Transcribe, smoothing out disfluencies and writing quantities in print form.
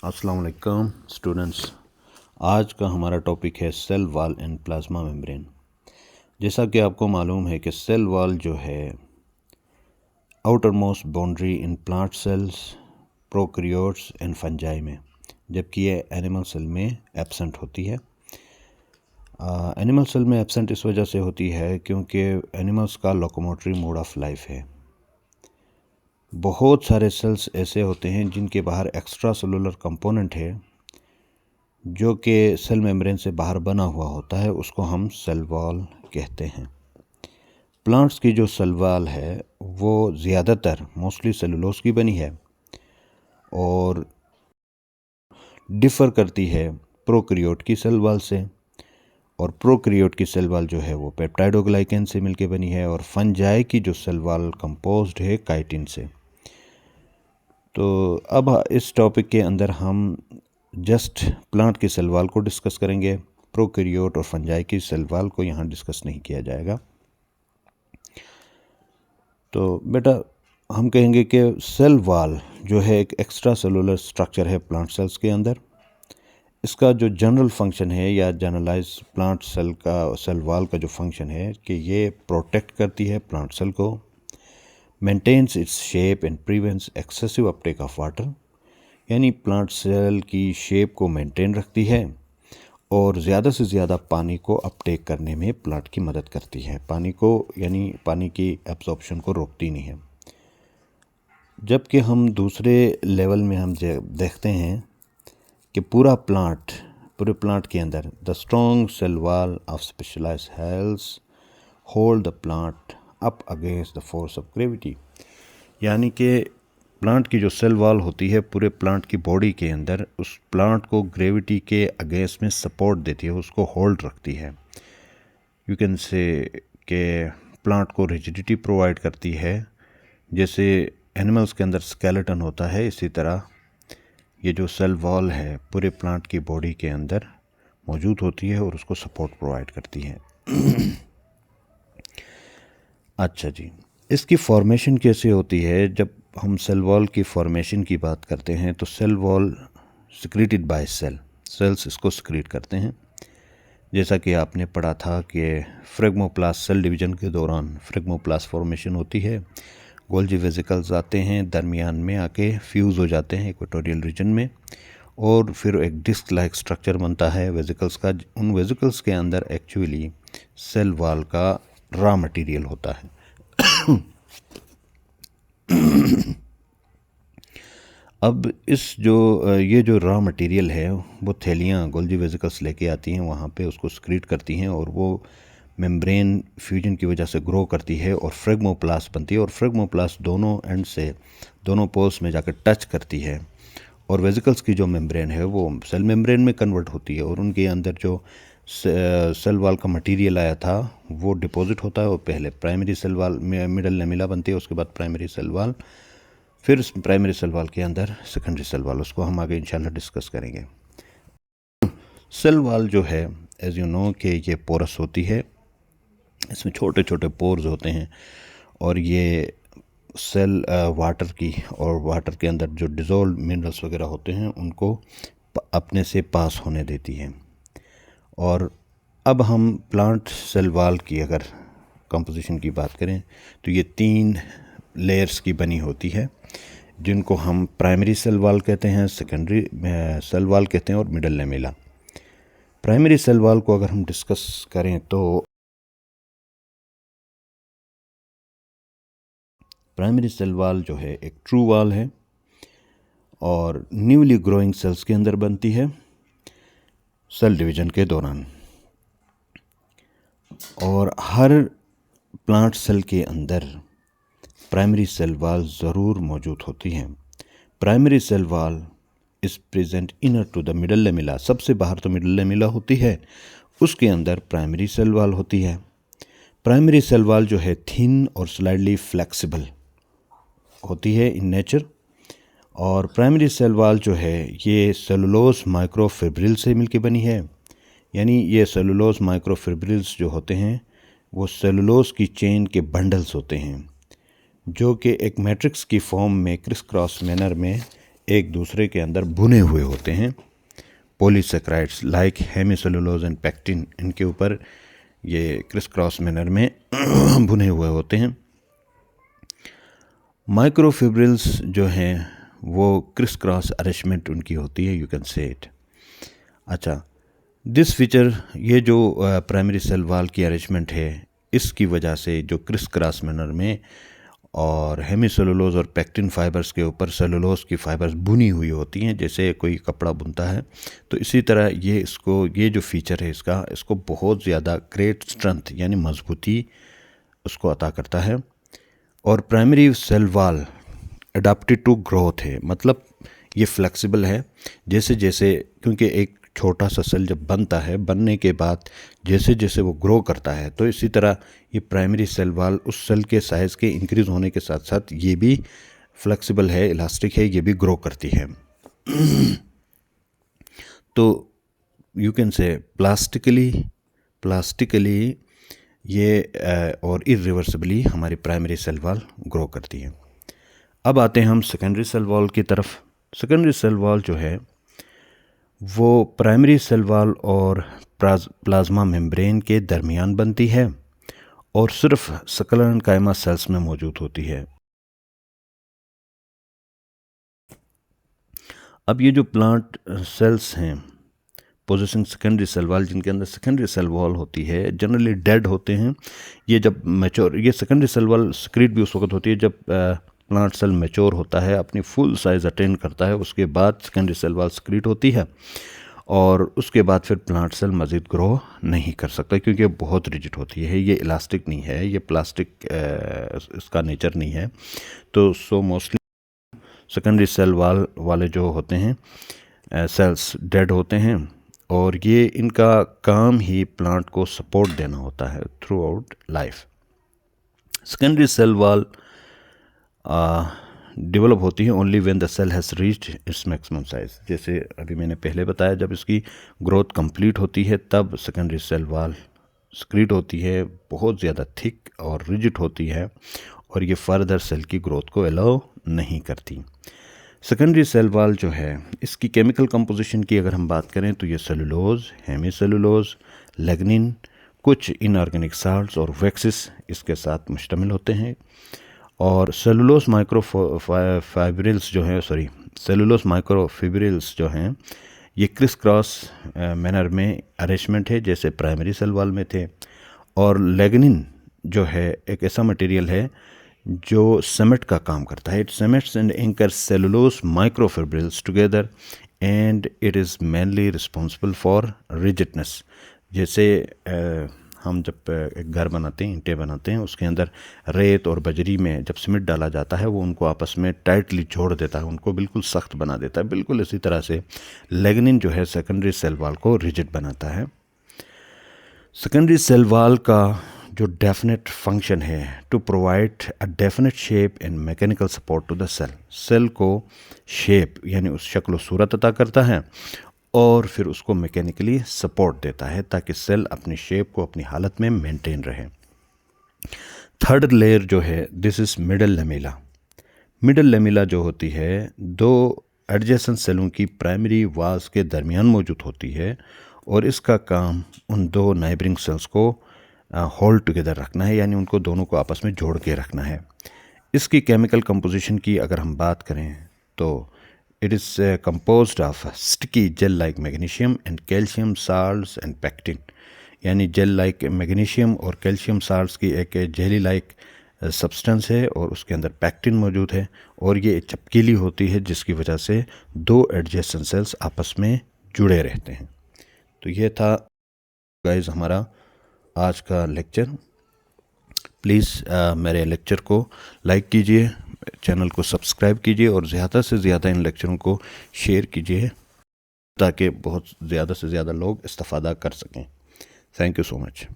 अस्सलाम वालेकुम स्टूडेंट्स। आज का हमारा टॉपिक है cell wall and plasma membrane. जैसा कि आपको मालूम है कि सेल वॉल जो है outer most boundary in plant cells, prokaryotes and fungi में, जबकि ये एनिमल सेल में एब्सेंट होती है। एनिमल सेल में एब्सेंट इस वजह से होती है क्योंकि एनिमल्स का लोकोमोटरी मोड ऑफ लाइफ है। बहुत सारे सेल्स ऐसे होते हैं जिनके बाहर एक्स्ट्रा सेलुलर कंपोनेंट है जो कि सेल मेम्ब्रेन से बाहर बना हुआ होता है, उसको हम सेल वॉल कहते हैं। प्लांट्स की जो सेल वॉल है वो ज़्यादातर मोस्टली सेलुलोज की बनी है और डिफ़र करती है प्रोकैरियोट की सेल वॉल से, और प्रोकैरियोट की सेल वॉल जो है वो पेप्टाइडोग्लाइकेन से मिलके बनी है, और फंजाई की जो सेल वॉल कंपोज्ड है काइटिन से। तो अब इस टॉपिक के अंदर हम जस्ट प्लांट की सेल वॉल को डिस्कस करेंगे। प्रोकैरियोट और फंजाई की सेल वॉल को यहाँ डिस्कस नहीं किया जाएगा। तो बेटा हम कहेंगे कि सेल वॉल जो है एक एक्स्ट्रा सेलुलर स्ट्रक्चर है प्लांट सेल्स के अंदर। इसका जो जनरल फंक्शन है या जनरलाइज प्लांट सेल का सेल वॉल का जो फंक्शन है कि ये प्रोटेक्ट करती है प्लांट सेल को, maintains its shape and prevents excessive uptake of water, यानी प्लांट सेल की शेप को मेंटेन रखती है और ज़्यादा से ज़्यादा पानी को अपटेक करने में प्लांट की मदद करती है। पानी को यानी पानी की एब्जॉर्प्शन को रोकती नहीं है। जबकि हम दूसरे लेवल में हम देखते हैं कि पूरे प्लांट के अंदर the strong cell wall of specialised cells hold the plant up against the force of gravity, यानी कि प्लांट की जो सेल वॉल होती है पूरे प्लांट की बॉडी के अंदर उस प्लांट को ग्रेविटी के अगेंस्ट में सपोर्ट देती है, उसको होल्ड रखती है। यू कैन से कि प्लांट को रिजिडिटी प्रोवाइड करती है। जैसे एनिमल्स के अंदर स्केलेटन होता है, इसी तरह ये जो सेल वॉल है पूरे प्लांट की बॉडी के अंदर मौजूद होती है और उसको सपोर्ट प्रोवाइड करती है। अच्छा जी, इसकी फॉर्मेशन कैसे होती है? जब हम सेल वॉल की फॉर्मेशन की बात करते हैं तो cell wall secreted by cells इसको सिक्रीट करते हैं। जैसा कि आपने पढ़ा था कि फ्रेगमोप्लास्ट सेल डिवीजन के दौरान फ्रेगमोप्लास्ट फॉर्मेशन होती है, गोल्जी वेसिकल्स आते हैं, दरमियान में आके फ्यूज़ हो जाते हैं इक्वेटोरियल रीजन में, और फिर एक डिस्क लाइक स्ट्रक्चर बनता है वेसिकल्स का। उन वेसिकल्स के अंदर एक्चुअली सेल वॉल का रॉ मटेरियल होता है। अब ये जो रॉ मटेरियल है वो थैलियाँ गोल्जी वेसिकल्स लेके आती हैं, वहाँ पे उसको सिक्रीट करती हैं और वो मेम्ब्रेन फ्यूजन की वजह से ग्रो करती है और फ्रेगमोप्लास्ट बनती है, और फ्रेगमोप्लास्ट दोनों एंड से दोनों पोल्स में जाकर टच करती है और वेसिकल्स की जो मेम्ब्रेन है वो सेल मेम्ब्रेन में कन्वर्ट होती है, और उनके अंदर जो सेल वॉल का मटेरियल आया था वो डिपॉजिट होता है, और पहले प्राइमरी सेल वॉल में मिडल लेमिला बनती है, उसके बाद प्राइमरी सेल वॉल, फिर प्राइमरी सेल वॉल के अंदर सेकेंडरी सेल वॉल। उसको हम आगे इंशाल्लाह डिस्कस करेंगे। सेल वॉल जो है एज यू नो कि ये पोरस होती है, इसमें छोटे छोटे पोर्स होते हैं, और ये सेल वाटर के अंदर जो डिज़ोल्व मिनरल्स वगैरह होते हैं उनको अपने से पास होने देती है। और अब हम प्लांट सेल वॉल की अगर कंपोजिशन की बात करें तो ये 3 लेयर्स की बनी होती है, जिनको हम प्राइमरी सेल वॉल कहते हैं, सेकेंडरी सेल वॉल कहते हैं और middle lamella. Primary cell wall को अगर हम डिस्कस करें तो प्राइमरी सेल वॉल जो है एक ट्रू वॉल है और न्यूली ग्रोइंग सेल्स के अंदर बनती है सेल डिवीजन के दौरान, और हर प्लांट सेल के अंदर प्राइमरी सेल वॉल ज़रूर मौजूद होती हैं। Primary cell wall is present inner to the middle lamella, सबसे बाहर तो मिडल लेमिला होती है, उसके अंदर प्राइमरी सेल वॉल होती है। प्राइमरी सेल वॉल जो है थिन और स्लाइडली फ्लेक्सिबल होती है इन नेचर, और प्राइमरी सेल वॉल जो है ये सेलुलोज माइक्रोफिब्रिल से मिलके बनी है, यानी ये सेलुलोज माइक्रोफिब्रिल्स जो होते हैं वो सेलुलोज की चेन के बंडल्स होते हैं जो कि एक मैट्रिक्स की फॉर्म में क्रिस क्रॉस मैनर में एक दूसरे के अंदर भुने हुए होते हैं। Polysaccharides like hemicellulose and pectin, इनके ऊपर ये क्रिस क्रॉस मैनर में भुने हुए होते हैं। माइक्रोफिब्रिल्स जो हैं वो क्रिस क्रॉस अरेंजमेंट उनकी होती है, यू कैन से इट। अच्छा, दिस फीचर, ये जो प्राइमरी सेल वॉल की अरेंजमेंट है, इसकी वजह से जो क्रिस क्रॉस मैनर में और हेमीसेलुलोज और पैक्टिन फाइबर्स के ऊपर सेलुलोज की फाइबर्स बुनी हुई होती हैं, जैसे कोई कपड़ा बुनता है, तो इसी तरह ये जो फीचर है इसको बहुत ज़्यादा ग्रेट स्ट्रेंथ यानी मजबूती उसको अता करता है। और primary cell wall adapted to growth है, मतलब ये फ्लेक्सिबल है। जैसे जैसे, क्योंकि एक छोटा सा सेल जब बनता है, बनने के बाद जैसे जैसे वो ग्रो करता है, तो इसी तरह ये प्राइमरी सेल वॉल उस सेल के साइज़ के इंक्रीज़ होने के साथ साथ ये भी फ्लेक्सिबल है, इलास्टिक है, ये भी ग्रो करती है। तो यू कैन से प्लास्टिकली ये और इरिवर्सिबली हमारी प्राइमरी सेल वॉल ग्रो करती है। अब आते हैं हम सेकेंडरी सेल वॉल की तरफ। सेकेंडरी सेल वॉल जो है वो प्राइमरी सेल वॉल और प्लाज्मा मेम्ब्रेन के दरमियान बनती है और सिर्फ सक्लेंट कायमा सेल्स में मौजूद होती है। अब ये जो प्लांट सेल्स हैं पोजेसिंग सेकेंडरी सेल वॉल, जिनके अंदर सेकेंडरी सेल वॉल होती है, जनरली डेड होते हैं। ये जब मैच्योर, ये सेकेंडरी सेल वॉल सिक्रीट भी उस वक्त होती है जब प्लांट सेल मैच्योर होता है, अपनी फुल साइज अटेन करता है, उसके बाद सेकेंडरी सेल वॉल सिक्रीट होती है और उसके बाद फिर प्लांट सेल मज़ीद ग्रो नहीं कर सकता, क्योंकि बहुत रिजिड होती है, ये इलास्टिक नहीं है, ये प्लास्टिक इसका नेचर नहीं है। तो so mostly secondary cell wall वाले जो होते हैं सेल्स डेड होते हैं और ये इनका काम ही प्लांट को सपोर्ट देना होता है throughout life. Secondary cell wall develop होती है only when the cell has reached its maximum size. जैसे अभी मैंने पहले बताया, जब इसकी ग्रोथ कंप्लीट होती है तब सेकेंडरी सेल वॉल सिक्रीट होती है, बहुत ज़्यादा थिक और रिजिड होती है और ये फर्दर सेल की ग्रोथ को अलाउ नहीं करती। सेकेंडरी सेल वॉल जो है, इसकी केमिकल कंपोजिशन की अगर हम बात करें तो ये सेलुलोज, हेमीसेलुलोज, लिग्निन, कुछ इनऑर्गेनिक साल्ट्स और वैक्सेस इसके साथ मुश्तमिल होते हैं। और सेलुलोज माइक्रोफिब्रिल्स जो हैं ये क्रिस क्रॉस मैनर में अरेंजमेंट है, जैसे प्राइमरी सेल वॉल में थे। और लिग्निन जो है एक ऐसा मटेरियल है जो सीमेंट का काम करता है। It cements and anchors cellulose microfibrils together and it is mainly responsible for rigidness. जैसे हम जब एक घर बनाते हैं, ईंटें बनाते हैं, उसके अंदर रेत और बजरी में जब सीमेंट डाला जाता है वो उनको आपस में टाइटली जोड़ देता है, उनको बिल्कुल सख्त बना देता है। बिल्कुल इसी तरह से लिग्निन जो है सेकेंडरी सेल वॉल को रिजिड बनाता है। सेकेंडरी सेल वॉल का जो डेफिनेट फंक्शन है to provide a definite shape and mechanical support to the cell. Cell को शेप यानी उस शक्ल सूरत अता करता है और फिर उसको मैकेनिकली सपोर्ट देता है ताकि सेल अपनी शेप को, अपनी हालत में मेंटेन रहे। थर्ड लेयर जो है, this is middle lamella. Middle lamella जो होती है दो एडजेसेंट सेलों की प्राइमरी वॉल्स के दरमियान मौजूद होती है और इसका काम उन दो नाइबरिंग सेल्स को होल्ड टुगेदर रखना है, यानी उनको दोनों को आपस में जोड़ के रखना है। इसकी केमिकल कंपोजिशन की अगर हम बात करें तो it is composed of sticky gel like magnesium and calcium salts and pectin। यानी जेल लाइक मैग्नीशियम और कैल्शियम साल्ट्स की एक जेली लाइक सब्सटेंस है और उसके अंदर पैक्टिन मौजूद है और ये चपकीली होती है, जिसकी वजह से दो एडजेसेंट सेल्स आपस में जुड़े रहते हैं। तो ये था गाइस हमारा आज का लेक्चर। प्लीज़ मेरे लेक्चर को लाइक कीजिए, चैनल को सब्सक्राइब कीजिए और ज़्यादा से ज़्यादा इन लेक्चरों को शेयर कीजिए ताकि बहुत ज़्यादा से ज़्यादा लोग इस्तेफ़ादा कर सकें। Thank you so much.